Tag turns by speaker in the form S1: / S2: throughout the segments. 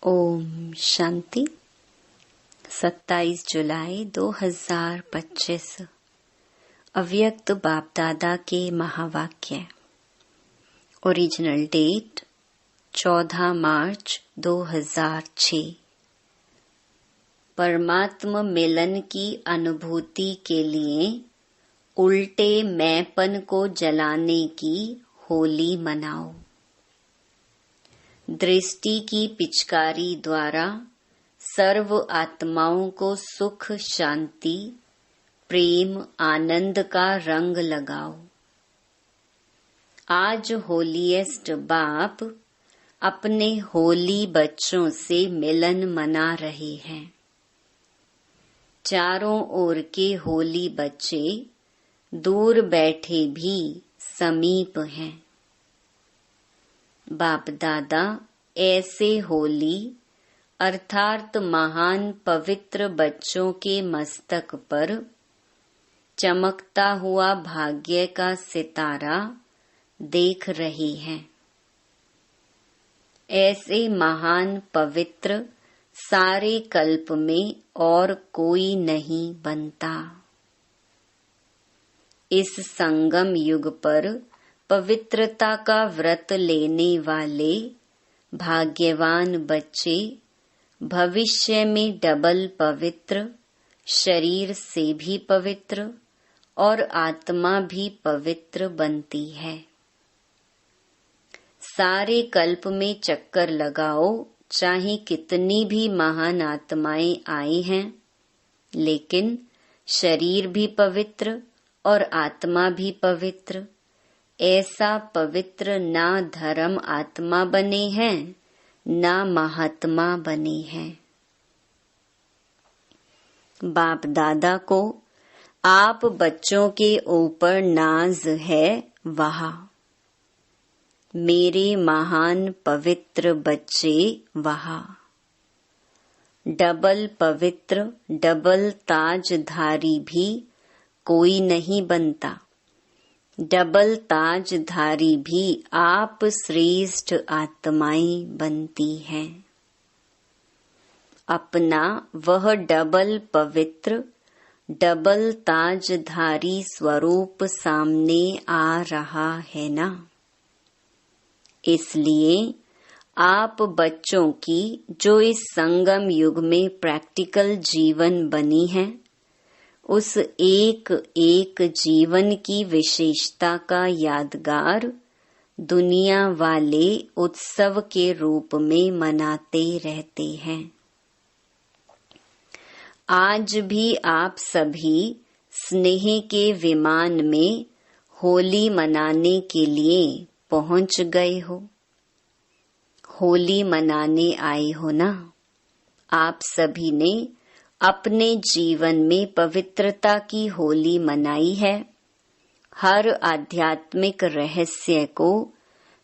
S1: ओम शांति। 27 जुलाई 2025 अव्यक्त बाप दादा के महावाक्य। ओरिजिनल डेट 14 मार्च 2006। परमात्मा मिलन की अनुभूति के लिए उल्टे मैंपन को जलाने की होली मनाओ। दृष्टि की पिचकारी द्वारा सर्व आत्माओं को सुख, शांति, प्रेम, आनंद का रंग लगाओ। आज होलीएस्ट बाप अपने होली बच्चों से मिलन मना रहे हैं। चारों ओर के होली बच्चे दूर बैठे भी समीप हैं। बाप दादा ऐसे होली अर्थात महान पवित्र बच्चों के मस्तक पर चमकता हुआ भाग्य का सितारा देख रहे हैं। ऐसे महान पवित्र सारे कल्प में और कोई नहीं बनता। इस संगम युग पर पवित्रता का व्रत लेने वाले भाग्यवान बच्चे भविष्य में डबल पवित्र, शरीर से भी पवित्र और आत्मा भी पवित्र बनती है। सारे कल्प में चक्कर लगाओ, चाहे कितनी भी महान आत्माएं आई हैं, लेकिन शरीर भी पवित्र और आत्मा भी पवित्र। ऐसा पवित्र ना धर्म आत्मा बने हैं, ना महात्मा बने हैं। बाप दादा को आप बच्चों के ऊपर नाज है वहाँ। मेरे महान पवित्र बच्चे वहाँ। डबल पवित्र, डबल ताजधारी भी कोई नहीं बनता। डबल ताजधारी भी आप श्रेष्ठ आत्माएं बनती हैं। अपना वह डबल पवित्र, डबल ताजधारी स्वरूप सामने आ रहा है ना। इसलिए आप बच्चों की जो इस संगम युग में प्रैक्टिकल जीवन बनी है, उस एक एक जीवन की विशेषता का यादगार दुनिया वाले उत्सव के रूप में मनाते रहते हैं। आज भी आप सभी स्नेह के विमान में होली मनाने के लिए पहुंच गए हो। होली मनाने आए हो ना। आप सभी ने अपने जीवन में पवित्रता की होली मनाई है। हर आध्यात्मिक रहस्य को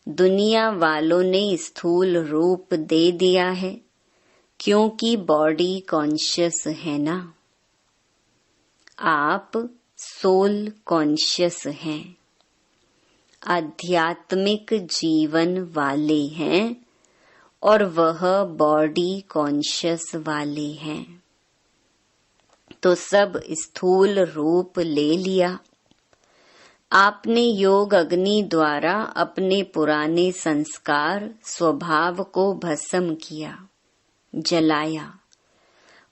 S1: दुनिया वालों ने स्थूल रूप दे दिया है, क्योंकि बॉडी कॉन्शियस है ना। आप सोल कॉन्शियस हैं, आध्यात्मिक जीवन वाले हैं और वह बॉडी कॉन्शियस वाले हैं। तो सब स्थूल रूप ले लिया। आपने योग अग्नि द्वारा अपने पुराने संस्कार स्वभाव को भस्म किया, जलाया,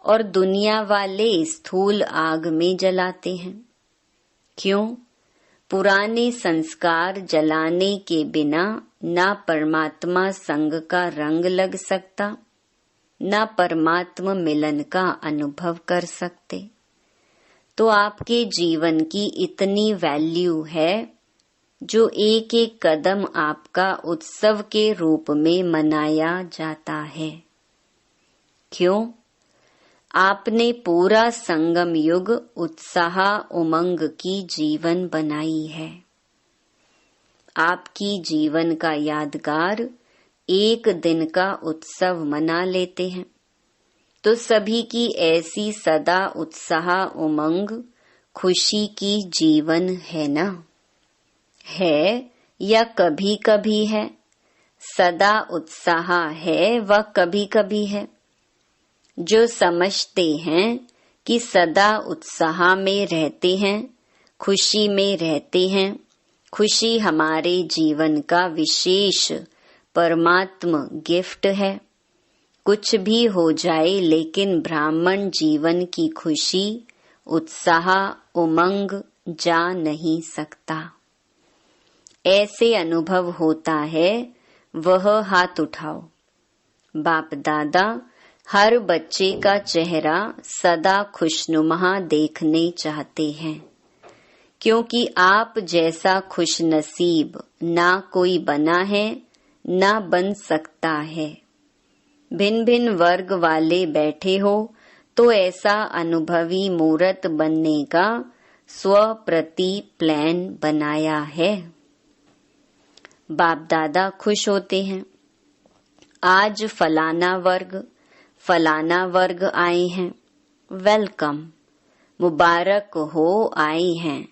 S1: और दुनिया वाले स्थूल आग में जलाते हैं। क्यों? पुराने संस्कार जलाने के बिना ना परमात्मा संग का रंग लग सकता, न परमात्मा मिलन का अनुभव कर सकते। तो आपके जीवन की इतनी वैल्यू है जो एक एक कदम आपका उत्सव के रूप में मनाया जाता है। क्यों? आपने पूरा संगम युग उत्साह उमंग की जीवन बनाई है। आपकी जीवन का यादगार एक दिन का उत्सव मना लेते हैं। तो सभी की ऐसी सदा उत्साह उमंग खुशी की जीवन है ना। है या कभी कभी है, सदा उत्साह है वह कभी कभी है। जो समझते हैं कि सदा उत्साह में रहते हैं, खुशी में रहते हैं, खुशी हमारे जीवन का विशेष परमात्म गिफ्ट है। कुछ भी हो जाए लेकिन ब्राह्मण जीवन की खुशी, उत्साह, उमंग जा नहीं सकता। ऐसे अनुभव होता है वह हाथ उठाओ। बाप दादा हर बच्चे का चेहरा सदा खुशनुमा देखने चाहते हैं, क्योंकि आप जैसा खुशनसीब ना कोई बना है ना बन सकता है। भिन्न भिन्न वर्ग वाले बैठे हो तो ऐसा अनुभवी मूर्त बनने का स्वप्रति प्लान बनाया है। बाप दादा खुश होते हैं। आज फलाना वर्ग आए हैं, वेलकम, मुबारक हो आए हैं।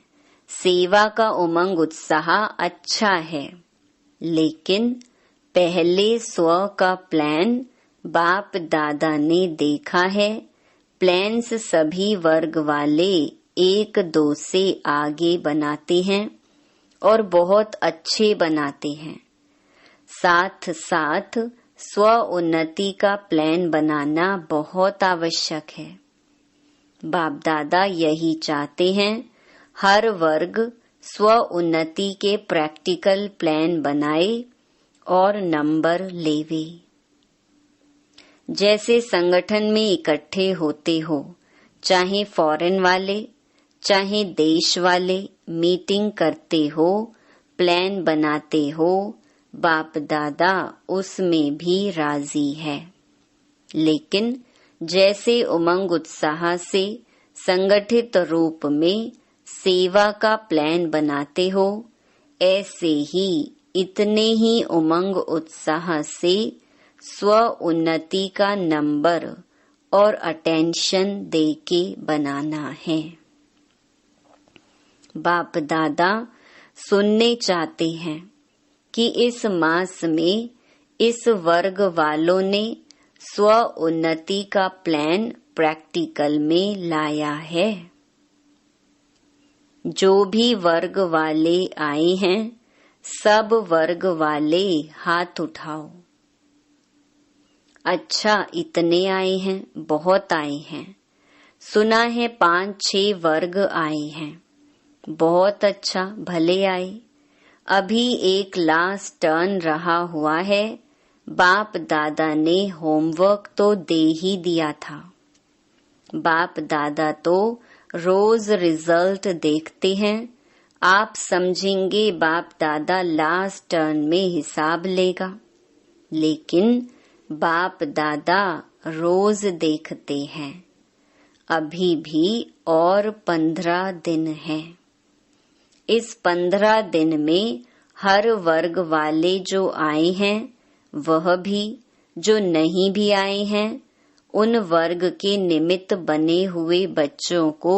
S1: सेवा का उमंग उत्साह अच्छा है, लेकिन पहले स्व का प्लान बाप दादा ने देखा है। प्लान्स सभी वर्ग वाले एक दो से आगे बनाते हैं और बहुत अच्छे बनाते हैं। साथ साथ स्व उन्नति का प्लान बनाना बहुत आवश्यक है। बाप दादा यही चाहते हैं, हर वर्ग स्व उन्नति के प्रैक्टिकल प्लान बनाए और नंबर लेवे। जैसे संगठन में इकट्ठे होते हो, चाहे फॉरेन वाले चाहे देश वाले, मीटिंग करते हो, प्लान बनाते हो, बाप दादा उसमें भी राजी है। लेकिन जैसे उमंग उत्साह से संगठित रूप में सेवा का प्लान बनाते हो, ऐसे ही इतने ही उमंग उत्साह से स्व उन्नति का नंबर और अटेंशन देके बनाना है। बाप दादा सुनने चाहते हैं कि इस मास में इस वर्ग वालों ने स्व उन्नति का प्लान प्रैक्टिकल में लाया है। जो भी वर्ग वाले आए हैं, सब वर्ग वाले हाथ उठाओ। अच्छा, इतने आए हैं, बहुत आए हैं। सुना है 5-6 वर्ग आए हैं, बहुत अच्छा, भले आए। अभी एक लास्ट टर्न रहा हुआ है। बाप दादा ने होमवर्क तो दे ही दिया था। बाप दादा तो रोज रिजल्ट देखते हैं। आप समझेंगे बाप दादा लास्ट टर्न में हिसाब लेगा, लेकिन बाप दादा रोज देखते हैं। अभी भी और 15 दिन हैं। इस 15 दिन में हर वर्ग वाले जो आए हैं, वह भी जो नहीं भी आए हैं, उन वर्ग के निमित्त बने हुए बच्चों को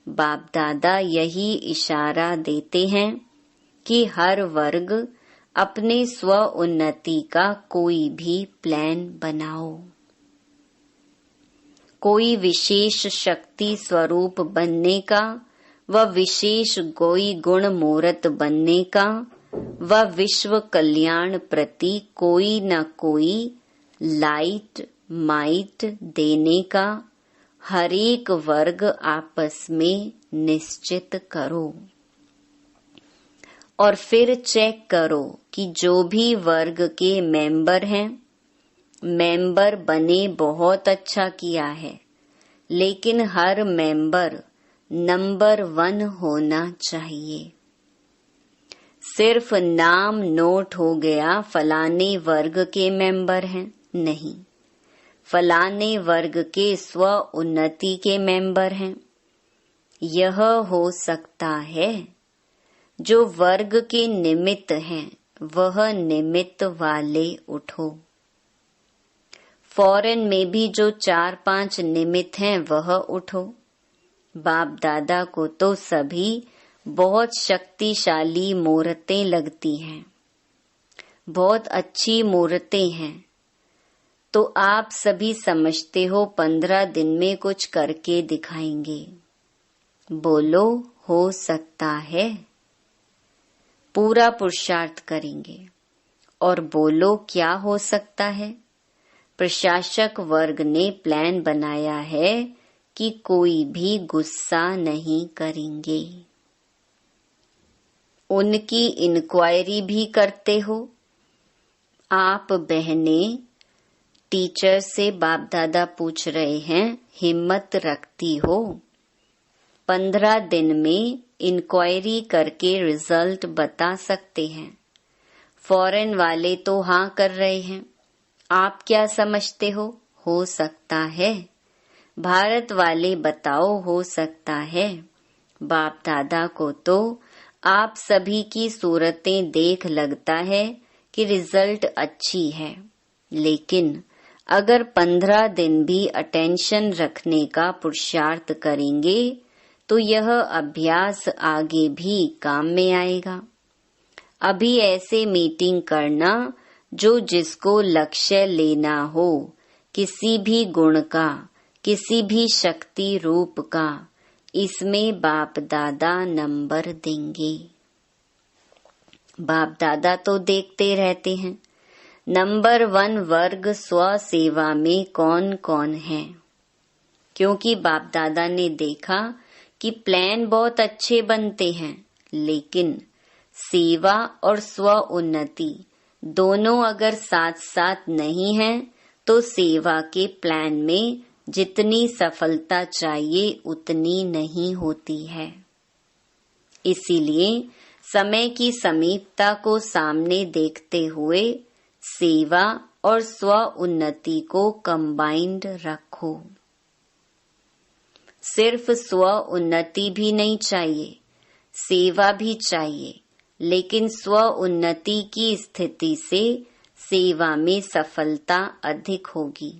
S1: बाप दादा यही इशारा देते हैं कि हर वर्ग अपने स्व उन्नति का कोई भी प्लान बनाओ। कोई विशेष शक्ति स्वरूप बनने का, व विशेष कोई गुण मूर्त बनने का, व विश्व कल्याण प्रति कोई न कोई लाइट माइट देने का हरेक वर्ग आपस में निश्चित करो और फिर चेक करो कि जो भी वर्ग के मेंबर हैं, मेंबर बने बहुत अच्छा किया है, लेकिन हर मेंबर नंबर 1 होना चाहिए। सिर्फ नाम नोट हो गया फलाने वर्ग के मेंबर हैं, नहीं, फलाने वर्ग के स्व उन्नति के मेंबर हैं। यह हो सकता है जो वर्ग के निमित्त हैं, वह निमित्त वाले उठो। फॉरेन में भी जो 4-5 निमित्त हैं, वह उठो। बाप दादा को तो सभी बहुत शक्तिशाली मूर्तें लगती हैं। बहुत अच्छी मूर्तें हैं, तो आप सभी समझते हो 15 दिन में कुछ करके दिखाएंगे। बोलो, हो सकता है? पूरा पुरुषार्थ करेंगे। और बोलो, क्या हो सकता है? प्रशासक वर्ग ने प्लान बनाया है कि कोई भी गुस्सा नहीं करेंगे। उनकी इंक्वायरी भी करते हो। आप बहनें टीचर से बाप दादा पूछ रहे हैं, हिम्मत रखती हो? 15 दिन में इंक्वायरी करके रिजल्ट बता सकते हैं। फॉरेन वाले तो हाँ कर रहे हैं। आप क्या समझते हो सकता है? भारत वाले बताओ, हो सकता है? बाप दादा को तो आप सभी की सूरतें देख लगता है कि रिजल्ट अच्छी है, लेकिन अगर 15 दिन भी अटेंशन रखने का पुरुषार्थ करेंगे तो यह अभ्यास आगे भी काम में आएगा। अभी ऐसे मीटिंग करना जो जिसको लक्ष्य लेना हो, किसी भी गुण का, किसी भी शक्ति रूप का, इसमें बाप दादा नंबर देंगे। बाप दादा तो देखते रहते हैं नंबर 1 वर्ग स्व सेवा में कौन कौन है, क्योंकि बाप दादा ने देखा कि प्लान बहुत अच्छे बनते हैं, लेकिन सेवा और स्व उन्नति दोनों अगर साथ साथ नहीं है तो सेवा के प्लान में जितनी सफलता चाहिए उतनी नहीं होती है। इसीलिए समय की समीपता को सामने देखते हुए सेवा और स्व उन्नति को कंबाइंड रखो। सिर्फ स्व उन्नति भी नहीं चाहिए, सेवा भी चाहिए, लेकिन स्व उन्नति की स्थिति से सेवा में सफलता अधिक होगी।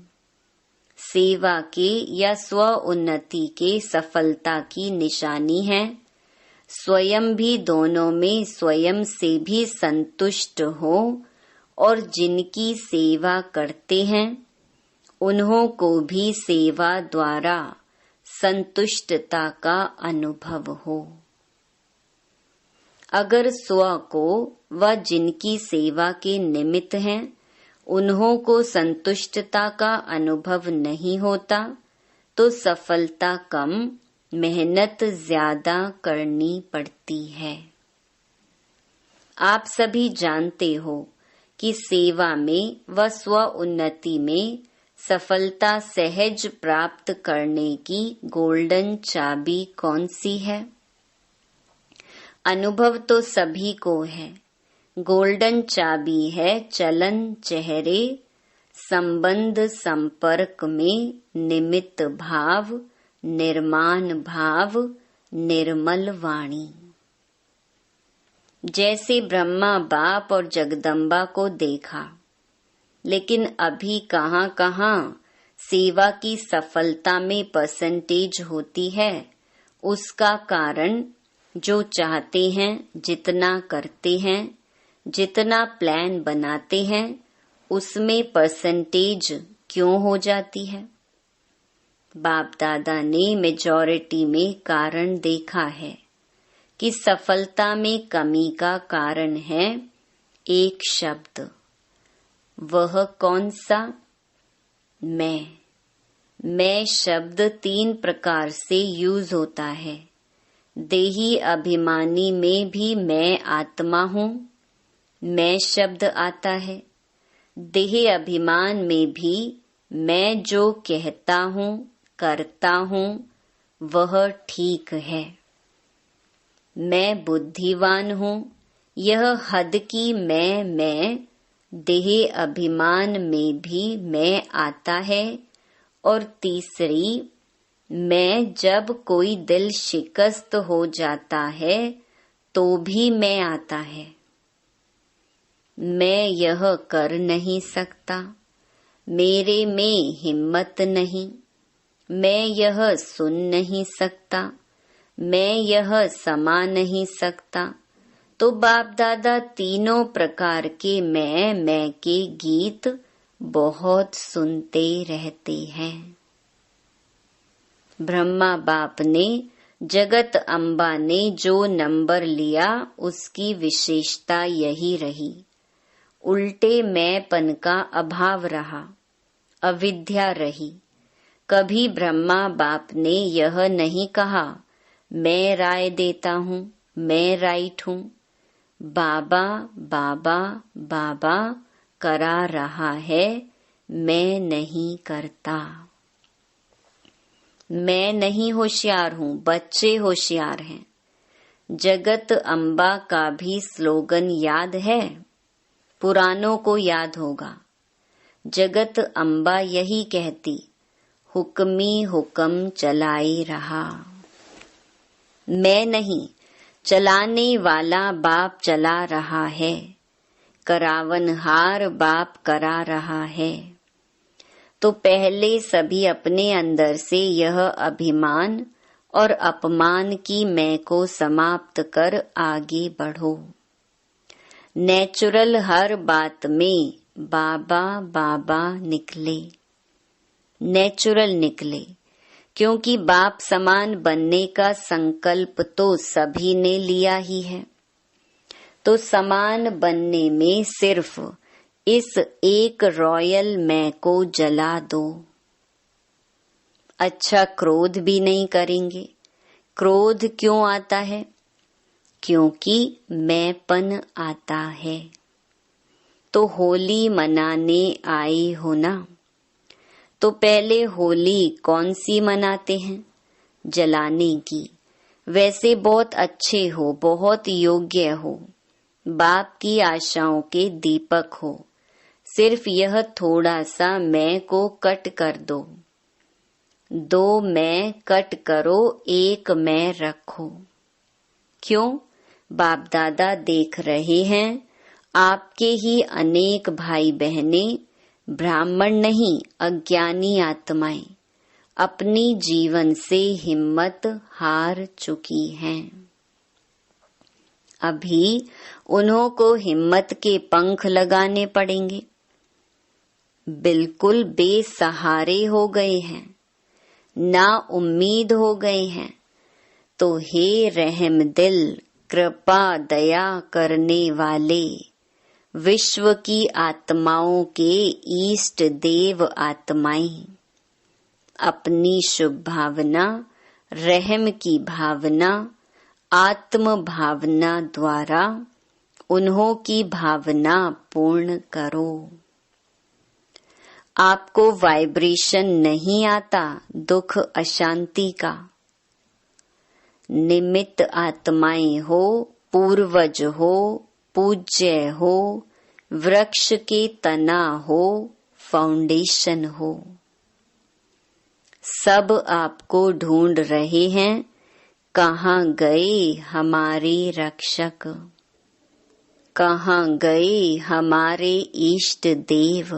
S1: सेवा के या स्व उन्नति के सफलता की निशानी है स्वयं भी दोनों में स्वयं से भी संतुष्ट हो और जिनकी सेवा करते हैं उन्हों को भी सेवा द्वारा संतुष्टता का अनुभव हो। अगर स्व को व जिनकी सेवा के निमित्त हैं उन्हों को संतुष्टता का अनुभव नहीं होता तो सफलता कम, मेहनत ज्यादा करनी पड़ती है। आप सभी जानते हो कि सेवा में व स्व उन्नति में सफलता सहज प्राप्त करने की गोल्डन चाबी कौन सी है? अनुभव तो सभी को है। गोल्डन चाबी है चलन चेहरे, संबंध संपर्क में निमित्त भाव, निर्माण भाव, निर्मल वाणी। जैसे ब्रह्मा बाप और जगदम्बा को देखा, लेकिन अभी कहाँ सेवा की सफलता में परसेंटेज होती है। उसका कारण जो चाहते हैं, जितना करते हैं, जितना प्लान बनाते हैं, उसमें परसेंटेज क्यों हो जाती है? बाप दादा ने मेजॉरिटी में कारण देखा है कि सफलता में कमी का कारण है एक शब्द। वह कौन सा? मैं शब्द 3 प्रकार से यूज होता है। देही अभिमानी में भी मैं आत्मा हूँ, मैं शब्द आता है। देह अभिमान में भी मैं जो कहता हूँ, करता हूँ, वह ठीक है। मैं बुद्धिवान हूँ, यह हद की मैं देह अभिमान में भी मैं आता है। और तीसरी, मैं जब कोई दिल शिकस्त हो जाता है तो भी मैं आता है। मैं यह कर नहीं सकता, मेरे में हिम्मत नहीं, मैं यह सुन नहीं सकता, मैं यह समा नहीं सकता, तो बाप दादा तीनों प्रकार के मैं के गीत बहुत सुनते रहते हैं। ब्रह्मा बाप ने जगत अम्बा ने जो नंबर लिया उसकी विशेषता यही रही। उल्टे मैंपन का अभाव रहा, अविद्या रही। कभी ब्रह्मा बाप ने यह नहीं कहा मैं राय देता हूँ, मैं राइट हूँ। बाबा बाबा बाबा करा रहा है, मैं नहीं करता। मैं नहीं होशियार हूँ, बच्चे होशियार हैं। जगत अम्बा का भी स्लोगन याद है, पुरानों को याद होगा। जगत अम्बा यही कहती, हुक्मी हुक्म चलाई रहा। मैं नहीं, चलाने वाला बाप चला रहा है, करावनहार बाप करा रहा है। तो पहले सभी अपने अंदर से यह अभिमान और अपमान की मैं को समाप्त कर आगे बढ़ो। नेचुरल हर बात में बाबा बाबा निकले, नेचुरल निकले, क्योंकि बाप समान बनने का संकल्प तो सभी ने लिया ही है। तो समान बनने में सिर्फ इस एक रॉयल मैं को जला दो। अच्छा, क्रोध भी नहीं करेंगे। क्रोध क्यों आता है? क्योंकि मैंपन आता है। तो होली मनाने आए हो ना, तो पहले होली कौन सी मनाते हैं? जलाने की। वैसे बहुत अच्छे हो, बहुत योग्य हो, बाप की आशाओं के दीपक हो। सिर्फ यह थोड़ा सा मैं को कट कर दो। दो मैं कट करो, एक मैं रखो। क्यों? बाप दादा देख रहे हैं आपके ही अनेक भाई बहनें, ब्राह्मण नहीं अज्ञानी आत्माएं, अपनी जीवन से हिम्मत हार चुकी हैं। अभी उन्हों को हिम्मत के पंख लगाने पड़ेंगे। बिल्कुल बेसहारे हो गए हैं, ना उम्मीद हो गए हैं। तो हे रहम दिल, कृपा दया करने वाले, विश्व की आत्माओं के ईष्ट देव आत्माएं, अपनी शुभ भावना, रहम की भावना, आत्म भावना द्वारा उन्हों की भावना पूर्ण करो। आपको वाइब्रेशन नहीं आता दुख अशांति का। निमित्त आत्माएं हो, पूर्वज हो, पूज्य हो, वृक्ष के तना हो, फाउंडेशन हो, सब आपको ढूंढ रहे हैं। कहाँ गए हमारे रक्षक? कहाँ गए हमारे इष्ट देव?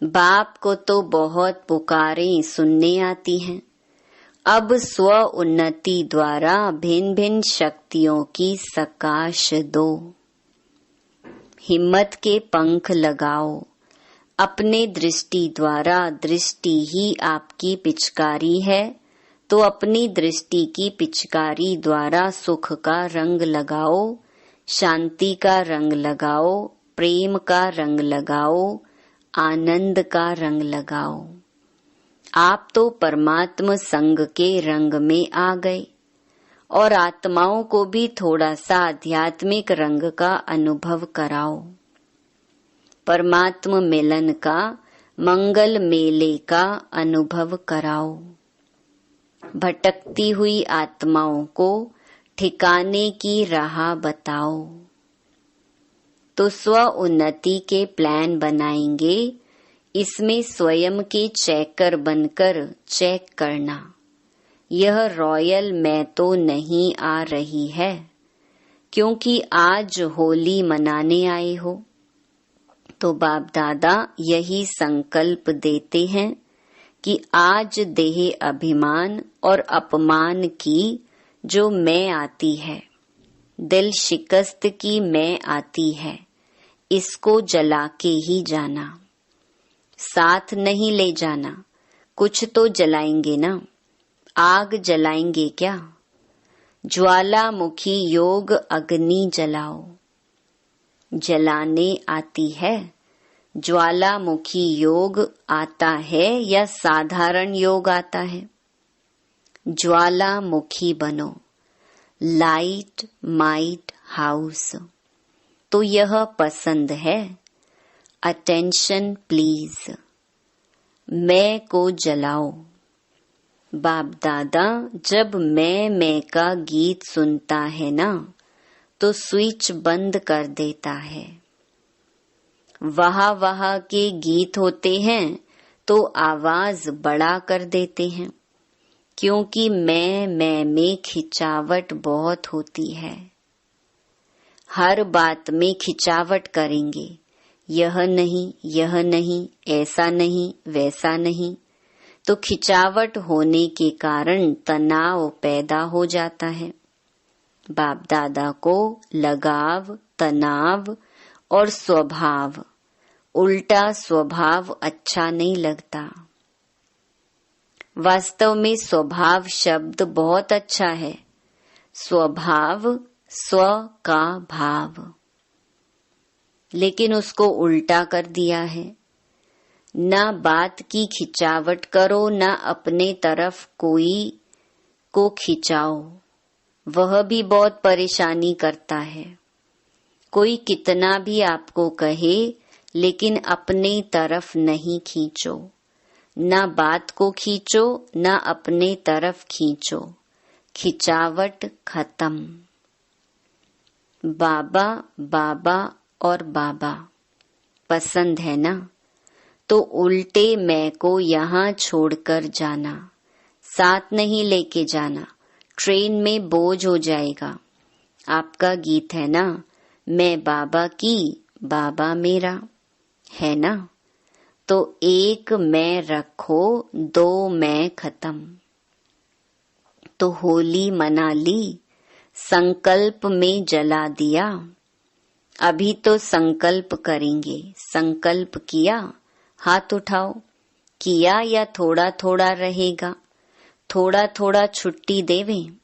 S1: बाप को तो बहुत पुकारें सुनने आती हैं। अब स्व उन्नति द्वारा भिन्न भिन्न शक्तियों की सकाश दो। हिम्मत के पंख लगाओ। अपने दृष्टि द्वारा, दृष्टि ही आपकी पिचकारी है, तो अपनी दृष्टि की पिचकारी द्वारा सुख का रंग लगाओ, शांति का रंग लगाओ, प्रेम का रंग लगाओ, आनंद का रंग लगाओ। आप तो परमात्म संग के रंग में आ गए और आत्माओं को भी थोड़ा सा आध्यात्मिक रंग का अनुभव कराओ। परमात्म मिलन का, मंगल मेले का अनुभव कराओ। भटकती हुई आत्माओं को ठिकाने की राह बताओ। तो स्व उन्नति के प्लान बनाएंगे। इसमें स्वयं के चेकर बनकर चेक करना, यह रॉयल मैं तो नहीं आ रही है, क्योंकि आज होली मनाने आए हो। तो बाप दादा यही संकल्प देते हैं कि आज देह अभिमान और अपमान की जो मैं आती है, दिल शिकस्त की मैं आती है, इसको जला के ही जाना। साथ नहीं ले जाना, कुछ तो जलाएंगे ना, आग जलाएंगे क्या? ज्वालामुखी योग अग्नि जलाओ। जलाने आती है, ज्वालामुखी योग आता है या साधारण योग आता है? ज्वालामुखी बनो, लाइट माइट हाउस। तो यह पसंद है, अटेंशन प्लीज। मैं को जलाओ। बाप दादा जब मैं का गीत सुनता है ना, तो स्विच बंद कर देता है। वहा वहा के गीत होते हैं तो आवाज बड़ा कर देते हैं, क्योंकि मैं में खिंचावट बहुत होती है। हर बात में खिंचावट करेंगे, यह नहीं, ऐसा नहीं, वैसा नहीं, तो खिंचावट होने के कारण तनाव पैदा हो जाता है। बाप दादा को लगाव, तनाव और स्वभाव, उल्टा स्वभाव अच्छा नहीं लगता। वास्तव में स्वभाव शब्द बहुत अच्छा है। स्वभाव स्व का भाव, लेकिन उसको उल्टा कर दिया है। ना बात की खिंचावट करो, ना अपने तरफ कोई को खिंचाओ, वह भी बहुत परेशानी करता है। कोई कितना भी आपको कहे, लेकिन अपने तरफ नहीं खींचो। ना बात को खींचो, ना अपने तरफ खींचो, खिंचावट खत्म। बाबा बाबा और बाबा पसंद है ना, तो उल्टे मैं को यहाँ छोड़कर जाना, साथ नहीं लेके जाना, ट्रेन में बोझ हो जाएगा। आपका गीत है ना, मैं बाबा की, बाबा मेरा, है ना? तो एक मैं रखो, दो मैं खत्म। तो होली मना ली, संकल्प में जला दिया। अभी तो संकल्प करेंगे। संकल्प किया, हाथ उठाओ। किया या थोड़ा थोड़ा रहेगा? थोड़ा थोड़ा छुट्टी देवें।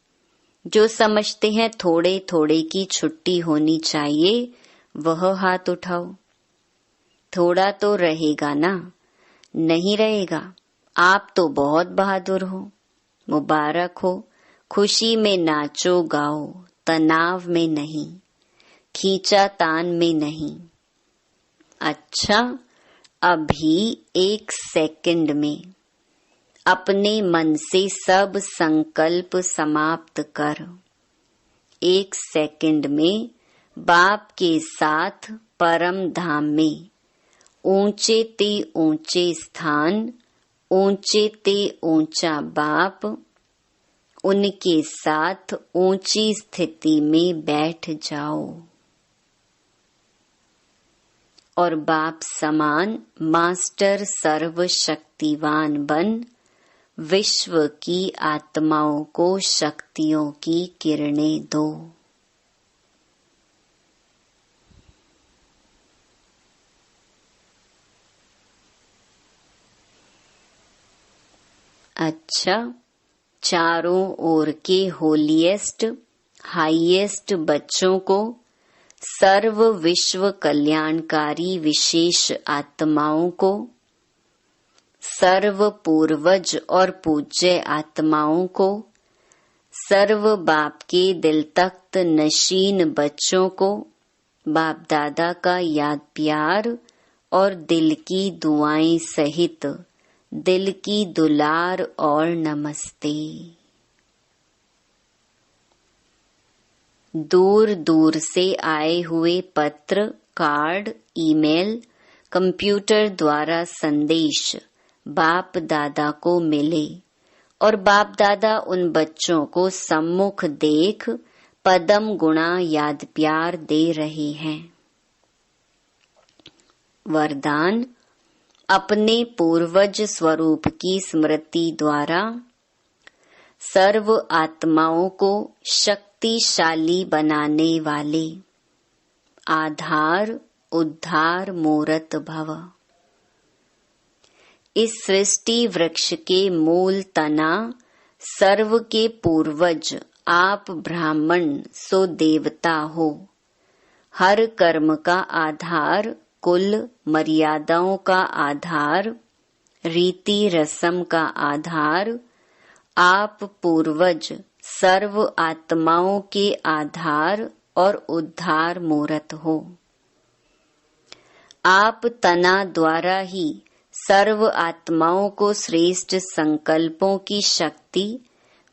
S1: जो समझते हैं थोड़े थोड़े की छुट्टी होनी चाहिए, वह हाथ उठाओ। थोड़ा तो रहेगा ना? नहीं रहेगा। आप तो बहुत बहादुर हो, मुबारक हो। खुशी में नाचो गाओ, तनाव में नहीं, खींचा तान में नहीं। अच्छा, अभी 1 सेकंड में अपने मन से सब संकल्प समाप्त कर। 1 सेकंड में बाप के साथ परम धाम में, ऊंचे ते ऊंचे स्थान, ऊंचे ते ऊंचा बाप, उनके साथ ऊंची स्थिति में बैठ जाओ और बाप समान मास्टर सर्वशक्तिवान बन विश्व की आत्माओं को शक्तियों की किरणें दो। अच्छा, चारों ओर के होलीएस्ट हाईएस्ट बच्चों को, सर्व विश्व कल्याणकारी विशेष आत्माओं को, सर्व पूर्वज और पूज्य आत्माओं को, सर्व बाप के दिल तख्त नशीन बच्चों को बाप दादा का याद प्यार और दिल की दुआएं सहित दिल की दुलार और नमस्ते। दूर दूर से आए हुए पत्र, कार्ड, ईमेल, कंप्यूटर द्वारा संदेश बाप दादा को मिले और बाप दादा उन बच्चों को सम्मुख देख पदम गुणा याद प्यार दे रहे हैं। वरदान, अपने पूर्वज स्वरूप की स्मृति द्वारा सर्व आत्माओं को शक्ति शक्तिशाली बनाने वाले आधार उद्धार मूरत भव। इस सृष्टि वृक्ष के मूल तना सर्व के पूर्वज आप ब्राह्मण सो देवता हो। हर कर्म का आधार, कुल मर्यादाओं का आधार, रीति रस्म का आधार आप पूर्वज सर्व आत्माओं के आधार और उद्धार मूरत हो। आप तना द्वारा ही सर्व आत्माओं को श्रेष्ठ संकल्पों की शक्ति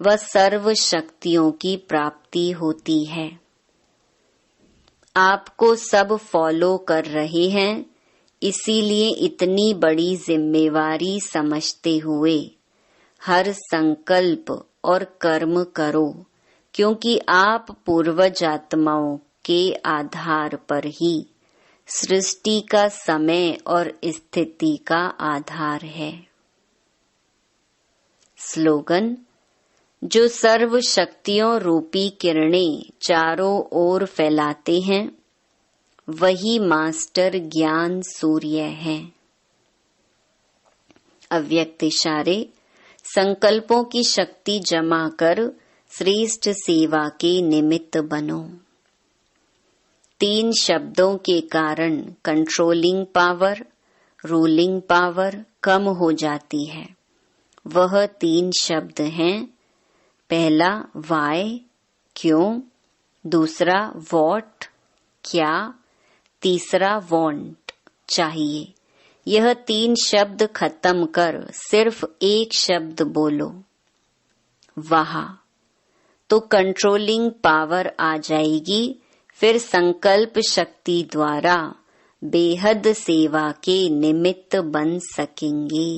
S1: व सर्व शक्तियों की प्राप्ति होती है। आपको सब फॉलो कर रहे हैं, इसीलिए इतनी बड़ी जिम्मेवारी समझते हुए हर संकल्प और कर्म करो, क्योंकि आप पूर्वज आत्माओं के आधार पर ही सृष्टि का समय और स्थिति का आधार है। स्लोगन: जो सर्व शक्तियों रूपी किरणें चारों ओर फैलाते हैं, वही मास्टर ज्ञान सूर्य है। अव्यक्त इशारे: संकल्पों की शक्ति जमा कर श्रेष्ठ सेवा के निमित्त बनो। 3 शब्दों के कारण कंट्रोलिंग पावर, रूलिंग पावर कम हो जाती है। वह 3 शब्द हैं, पहला वाई क्यों, दूसरा व्हाट क्या, तीसरा वांट चाहिए। यह 3 शब्द खत्म कर सिर्फ एक शब्द बोलो, वाह, तो कंट्रोलिंग पावर आ जाएगी। फिर संकल्प शक्ति द्वारा बेहद सेवा के निमित्त बन सकेंगे।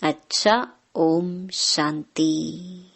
S1: अच्छा, ओम शांति।